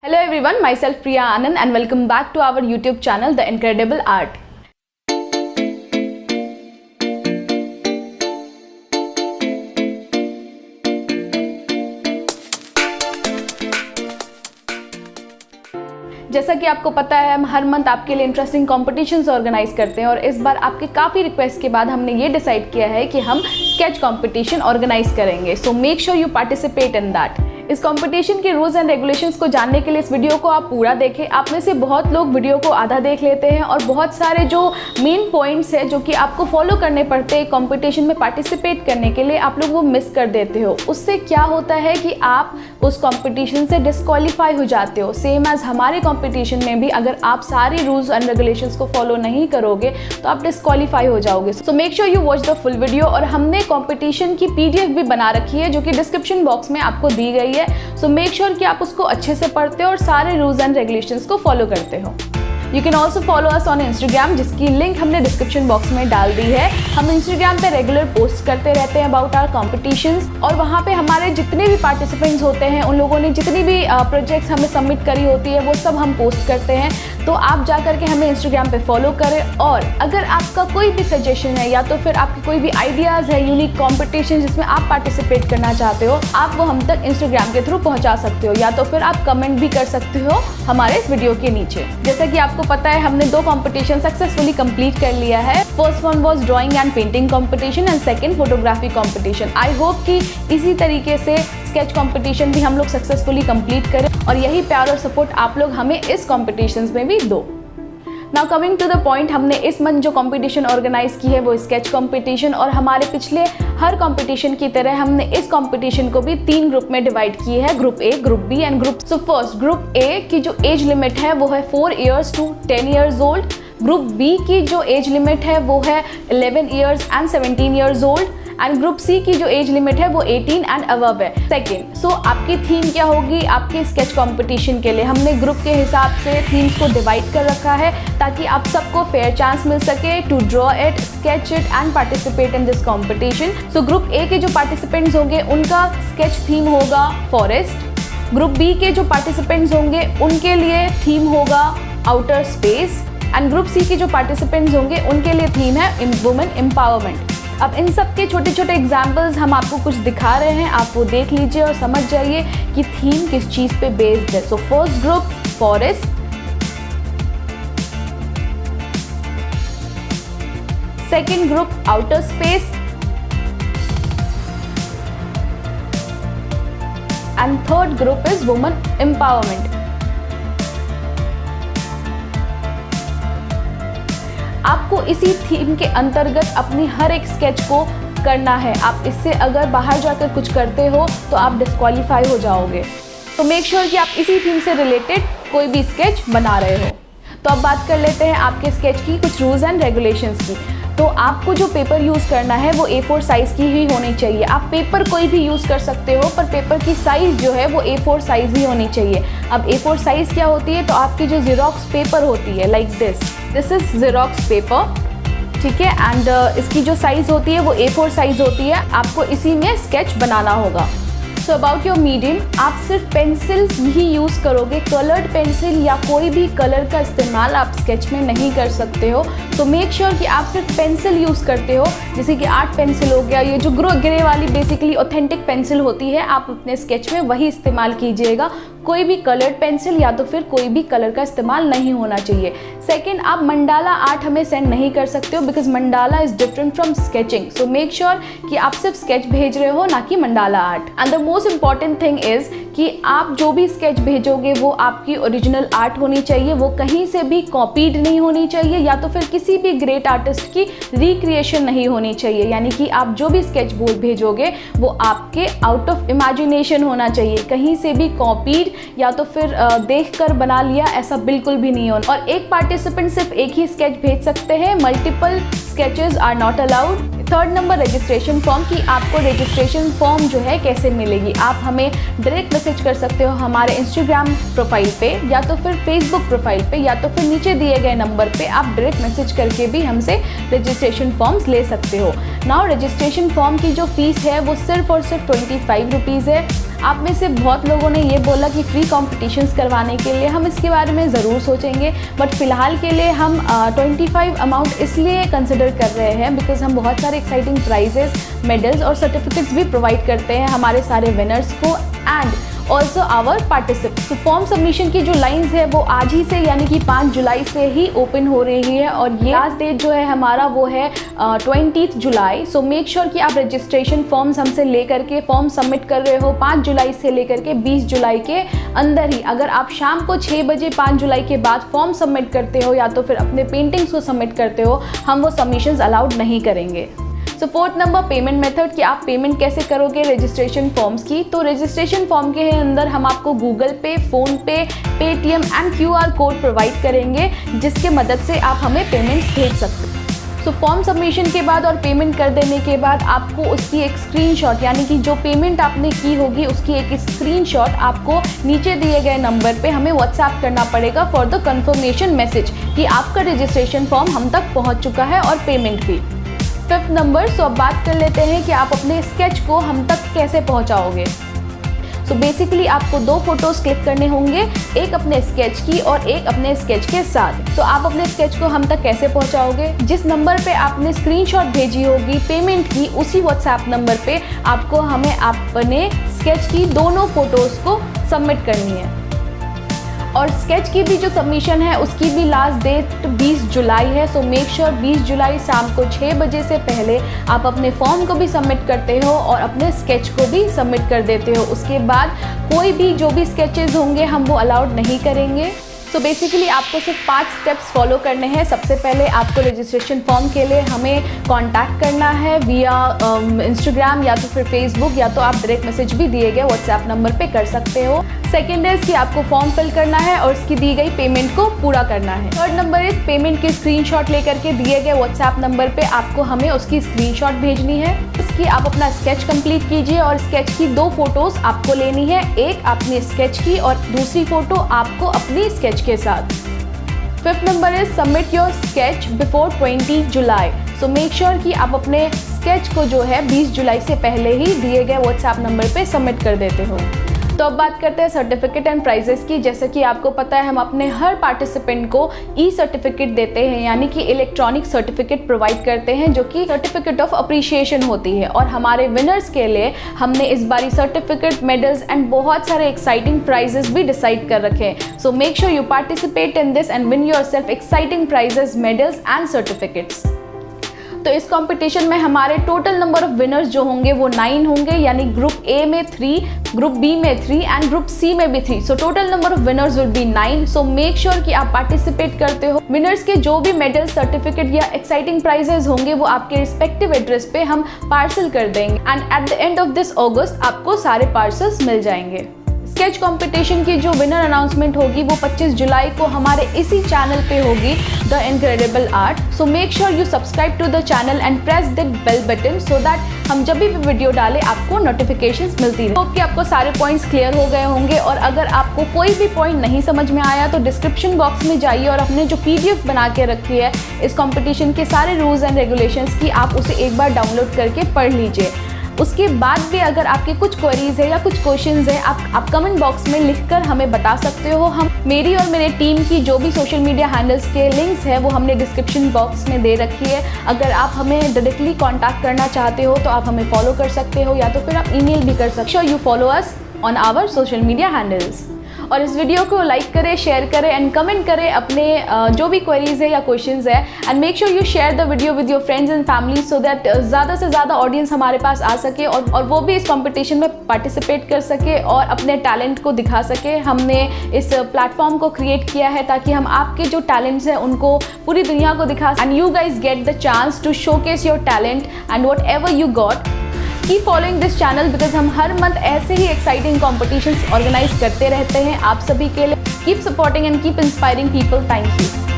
Hello everyone, myself Priya Anand and welcome back to our YouTube channel The Incredible Art. जैसा कि आपको पता है, हम हर मंथ आपके लिए इंटरेस्टिंग कॉम्पिटिशन्स ऑर्गेनाइज करते हैं और इस बार आपके काफ़ी रिक्वेस्ट के बाद हमने ये डिसाइड किया है कि हम स्केच कॉम्पिटिशन ऑर्गेनाइज करेंगे। सो make sure you participate in that. इस कंपटीशन के रूल्स एंड रेगुलेशंस को जानने के लिए इस वीडियो को आप पूरा देखें। आप में से बहुत लोग वीडियो को आधा देख लेते हैं और बहुत सारे जो मेन पॉइंट्स हैं जो कि आपको फॉलो करने पड़ते हैं कंपटीशन में पार्टिसिपेट करने के लिए, आप लोग वो मिस कर देते हो। उससे क्या होता है कि आप उस कंपटीशन से डिस्क्वालीफाई हो जाते हो। सेम एज हमारे कंपटीशन में भी अगर आप सारे रूल्स एंड रेगुलेशंस को फॉलो नहीं करोगे तो आप डिस्क्वालीफाई हो जाओगे। सो make sure you watch the full video. और हमने कंपटीशन की PDF भी बना रखी है जो कि डिस्क्रिप्शन बॉक्स में आपको दी गई है। सो मेक श्योर कि आप उसको अच्छे से पढ़ते हो और सारे रूल्स एंड रेगुलेशंस को फॉलो करते हो। You can also follow us on Instagram, जिसकी लिंक हमने डिस्क्रिप्शन बॉक्स में डाल दी है। हम इंस्टाग्राम पे रेगुलर पोस्ट करते रहते हैं अबाउट आवर कॉम्पिटिशन्स और वहाँ पे हमारे जितने भी पार्टिसिपेंट्स होते हैं, उन लोगों ने जितनी भी प्रोजेक्ट्स हमें सबमिट करी होती है, वो सब हम पोस्ट करते हैं। तो आप जा करके हमें इंस्टाग्राम पे फॉलो करें। और अगर आपका कोई भी सजेशन है या तो फिर आपके कोई भी आइडियाज़ है यूनिक कॉम्पिटिशन जिसमें आप पार्टिसिपेट करना चाहते हो, आप वो हम तक इंस्टाग्राम के थ्रू पहुँचा सकते हो, या तो फिर आप कमेंट भी कर सकते हो हमारे इस वीडियो के नीचे। जैसा कि आपको पता है, हमने 2 कंपटीशन सक्सेसफुली कंप्लीट कर लिया है। First one was drawing and painting competition and second photography competition. I hope कि इसी तरीके से स्केच कंपटीशन भी हम लोग सक्सेसफुली कंप्लीट करें और यही प्यार और सपोर्ट आप लोग हमें इस कंपटीशंस में भी दो। Now coming to the point, हमने इस मंथ जो कंपटीशन ऑर्गेनाइज की है वो स्केच कंपटीशन, और हमारे पिछले हर कंपटीशन की तरह हमने इस कंपटीशन को भी 3 ग्रुप में डिवाइड की है, group A, group B and group. So first group A की जो एज लिमिट है वो है 4 years to 10 years old। Group B की जो एज लिमिट है वो है 11 years and 17 years old। And group C की जो एज लिमिट है वो 18 एंड अबव है। सेकेंड, सो आपकी थीम क्या होगी आपके स्केच कंपटीशन के लिए? हमने ग्रुप के हिसाब से थीम्स को डिवाइड कर रखा है ताकि आप सबको फेयर चांस मिल सके to draw it, sketch it and participate in this competition. So group A के जो पार्टिसिपेंट्स होंगे उनका स्केच थीम होगा फॉरेस्ट। ग्रुप बी के जो पार्टिसिपेंट्स होंगे उनके लिए थीम होगा outer space. And group C के जो पार्टिसिपेंट्स होंगे उनके लिए थीम है वुमेन एम्पावरमेंट। अब इन सब के छोटे छोटे एग्जाम्पल्स हम आपको कुछ दिखा रहे हैं, आप वो देख लीजिए और समझ जाइए कि थीम किस चीज़ पे बेस्ड है। सो first group forest, second group outer space and third group is women empowerment. आपको इसी थीम के अंतर्गत अपनी हर एक स्केच को करना है। आप इससे अगर बाहर जाकर कुछ करते हो तो आप डिस्क्वालीफाई हो जाओगे। तो मेक श्योर कि आप इसी थीम से रिलेटेड कोई भी स्केच बना रहे हो। तो अब बात कर लेते हैं आपके स्केच की कुछ रूल्स एंड रेगुलेशंस की। तो आपको जो पेपर यूज़ करना है वो A4 साइज़ की ही होनी चाहिए। आप पेपर कोई भी यूज़ कर सकते हो, पर पेपर की साइज़ जो है वो A4 साइज़ ही होनी चाहिए। अब A4 साइज़ क्या होती है? तो आपकी जो ज़ेरॉक्स पेपर होती है, like this is xerox paper, ठीक है। एंड इसकी जो साइज़ होती है वो A4 साइज़ होती है। आपको इसी में स्केच बनाना होगा। सो अबाउट योर मीडियम, आप सिर्फ पेंसिल ही यूज़ करोगे। कलर्ड पेंसिल या कोई भी कलर का इस्तेमाल आप स्केच में नहीं कर सकते हो। तो मेक श्योर कि आप सिर्फ पेंसिल यूज़ करते हो, जैसे कि आर्ट पेंसिल हो गया, ये जो ग्रे वाली बेसिकली ऑथेंटिक पेंसिल होती है, आप अपने स्केच में वही इस्तेमाल कीजिएगा। कोई भी कलर्ड पेंसिल या तो फिर कोई भी कलर का इस्तेमाल नहीं होना चाहिए। सेकेंड, आप मंडाला आर्ट हमें सेंड नहीं कर सकते हो because mandala is different from sketching. So make sure कि आप सिर्फ स्केच भेज रहे हो, ना कि mandala art. And the most important thing is कि आप जो भी स्केच भेजोगे वो आपकी ओरिजिनल आर्ट होनी चाहिए, वो कहीं से भी कॉपीड नहीं होनी चाहिए, या तो फिर किसी भी ग्रेट आर्टिस्ट की रिक्रिएशन नहीं होनी चाहिए। यानी कि आप जो भी स्केच भेजोगे वो आपके आउट ऑफ इमेजिनेशन होना चाहिए, कहीं से भी कॉपीड या तो फिर देखकर बना लिया, ऐसा बिल्कुल भी नहीं होना। और एक पार्टिसिपेंट सिर्फ एक ही स्केच भेज सकते हैं, multiple sketches are not allowed. Third number registration form की आपको रजिस्ट्रेशन फॉर्म जो है कैसे मिलेगी? आप हमें डायरेक्ट मैसेज कर सकते हो हमारे इंस्टाग्राम प्रोफाइल पे, या तो फिर फेसबुक प्रोफाइल पे, या तो फिर नीचे दिए गए नंबर पे आप डायरेक्ट मैसेज करके भी हमसे रजिस्ट्रेशन फॉर्म्स ले सकते हो। नाउ रजिस्ट्रेशन फॉर्म की जो फीस है वो सिर्फ और सिर्फ 25 रुपीज़ है। आप में से बहुत लोगों ने ये बोला कि फ्री कॉम्पिटिशन्स करवाने के लिए हम इसके बारे में ज़रूर सोचेंगे, बट फ़िलहाल के लिए हम 25 अमाउंट इसलिए कंसिडर कर रहे हैं बिकॉज हम बहुत सारे एक्साइटिंग प्राइजेस, मेडल्स और सर्टिफिकेट्स भी प्रोवाइड करते हैं हमारे सारे विनर्स को एंड ऑल्सो आवर पार्टिसिपेंट्स। तो फॉर्म सबमिशन की जो लाइंस है वो आज ही से यानी कि 5 जुलाई से ही ओपन हो रही है और ये लास्ट डेट जो है हमारा वो है 20 जुलाई। सो मेक श्योर कि आप रजिस्ट्रेशन फॉर्म्स हमसे लेकर के फॉर्म सबमिट कर रहे हो 5 जुलाई से लेकर के 20 जुलाई के अंदर ही। अगर आप शाम को 6 बजे 5 जुलाई के बाद फॉर्म सबमिट करते हो या तो फिर अपने पेंटिंग्स को सबमिट करते हो, हम वो सबमिशंस अलाउड नहीं करेंगे। सो फोर्थ नंबर पेमेंट मेथड कि आप पेमेंट कैसे करोगे रजिस्ट्रेशन फॉर्म्स की। तो रजिस्ट्रेशन फॉर्म के अंदर हम आपको गूगल पे, फ़ोन पे, Paytm and QR code provide करेंगे जिसके मदद से आप हमें पेमेंट्स भेज सकते हैं। सो फॉर्म सबमिशन के बाद और पेमेंट कर देने के बाद आपको उसकी एक स्क्रीनशॉट यानी कि जो पेमेंट आपने की होगी उसकी एक स्क्रीनशॉट आपको नीचे दिए गए नंबर पे हमें व्हाट्सएप करना पड़ेगा फॉर द कंफर्मेशन मैसेज कि आपका रजिस्ट्रेशन फॉर्म हम तक पहुँच चुका है और पेमेंट भी। फिफ्थ नंबर, सो अब बात कर लेते हैं कि आप अपने स्केच को हम तक कैसे पहुंचाओगे। सो बेसिकली आपको 2 फोटोज़ क्लिक करने होंगे, एक अपने स्केच की और एक अपने स्केच के साथ। तो आप अपने स्केच को हम तक कैसे पहुंचाओगे, जिस नंबर पे आपने स्क्रीनशॉट भेजी होगी पेमेंट की उसी व्हाट्सएप नंबर पे आपको हमें अपने स्केच की दोनों फोटोज़ को सबमिट करनी है। और स्केच की भी जो सबमिशन है उसकी भी लास्ट डेट 20 जुलाई है। सो मेक श्योर 20 जुलाई शाम को 6 बजे से पहले आप अपने फॉर्म को भी सबमिट करते हो और अपने स्केच को भी सबमिट कर देते हो। उसके बाद कोई भी जो भी स्केचेस होंगे हम वो अलाउड नहीं करेंगे। सो बेसिकली आपको सिर्फ 5 स्टेप्स फॉलो करने हैं। सबसे पहले आपको रजिस्ट्रेशन फॉर्म के लिए हमें कांटेक्ट करना है विया इंस्टाग्राम या तो फिर फेसबुक या तो आप डायरेक्ट मैसेज भी दिए गए व्हाट्सएप नंबर पे कर सकते हो। सेकेंड इज कि आपको फॉर्म फिल करना है और उसकी दी गई पेमेंट को पूरा करना है। थर्ड नंबर इज पेमेंट की स्क्रीनशॉट लेकर के दिए गए व्हाट्सएप नंबर पे आपको हमें उसकी स्क्रीनशॉट भेजनी है। इसकी आप अपना स्केच कंप्लीट कीजिए और स्केच की 2 फोटोज़ आपको लेनी है, एक अपने स्केच की और दूसरी फोटो आपको अपनी स्केच के साथ। Fifth number is submit your sketch before 20 July. So make sure कि आप अपने स्केच को जो है 20 जुलाई से पहले ही दिए गए व्हाट्सएप नंबर पे सबमिट कर देते हो। तो अब बात करते हैं सर्टिफिकेट एंड प्राइजेस की। जैसे कि आपको पता है हम अपने हर पार्टिसिपेंट को ई-सर्टिफिकेट देते हैं यानी कि इलेक्ट्रॉनिक सर्टिफिकेट प्रोवाइड करते हैं जो कि सर्टिफिकेट ऑफ अप्रिशिएशन होती है। और हमारे विनर्स के लिए हमने इस बारी सर्टिफिकेट, मेडल्स एंड बहुत सारे एक्साइटिंग प्राइजेस भी डिसाइड कर रखे हैं। सो make sure you participate in this and win yourself exciting prices, medals and certificates. तो इस कंपटीशन में हमारे टोटल नंबर ऑफ विनर्स जो होंगे वो 9 होंगे यानी ग्रुप ए में 3, ग्रुप बी में 3 एंड ग्रुप सी में भी 3। So total number of winners will be 9। So make sure कि आप पार्टिसिपेट करते हो। विनर्स के जो भी मेडल, सर्टिफिकेट या एक्साइटिंग प्राइजेस होंगे वो आपके रिस्पेक्टिव एड्रेस पे हम पार्सल कर देंगे and at the end of this August आपको सारे पार्सल्स मिल जाएंगे। स्केच कंपटीशन की जो विनर अनाउंसमेंट होगी वो 25 जुलाई को हमारे इसी चैनल पे होगी, the incredible art. So make sure you subscribe to the channel and press that bell button so that हम जब भी वीडियो डालें आपको नोटिफिकेशंस मिलती रहे। होप कि आपको सारे पॉइंट्स क्लियर हो गए होंगे और अगर आपको कोई भी पॉइंट नहीं समझ में आया तो डिस्क्रिप्शन बॉक्स में जाइए और अपने जो PDF बना के रखी है इस कंपटीशन के सारे रूल्स एंड रेगुलेशंस की आप उसे एक बार डाउनलोड करके पढ़ लीजिए। उसके बाद भी अगर आपके कुछ क्वेरीज है या कुछ क्वेश्चंस है आप कमेंट बॉक्स में लिखकर हमें बता सकते हो। हम मेरी और मेरे टीम की जो भी सोशल मीडिया हैंडल्स के लिंक्स है वो हमने डिस्क्रिप्शन बॉक्स में दे रखी है। अगर आप हमें डायरेक्टली कांटेक्ट करना चाहते हो तो आप हमें फॉलो कर सकते हो या तो फिर आप ईमेल भी कर सकते हो। You follow us on our social media handles. और इस वीडियो को लाइक करें, शेयर करें एंड कमेंट करें अपने जो भी क्वेरीज है या क्वेश्चंस है and make sure you share the video with your friends and family so that ज़्यादा से ज़्यादा ऑडियंस हमारे पास आ सके और वो भी इस कंपटीशन में पार्टिसिपेट कर सके और अपने टैलेंट को दिखा सके। हमने इस प्लेटफॉर्म को क्रिएट किया है ताकि हम आपके जो टैलेंट्स हैं उनको पूरी दुनिया को दिखा and you guys get the chance to showcase your talent and whatever you got. Keep following this channel because हम हर मंथ ऐसे ही एक्साइटिंग कॉम्पिटिशन्स ऑर्गेनाइज करते रहते हैं आप सभी के लिए। Keep supporting and keep inspiring people. Thank you.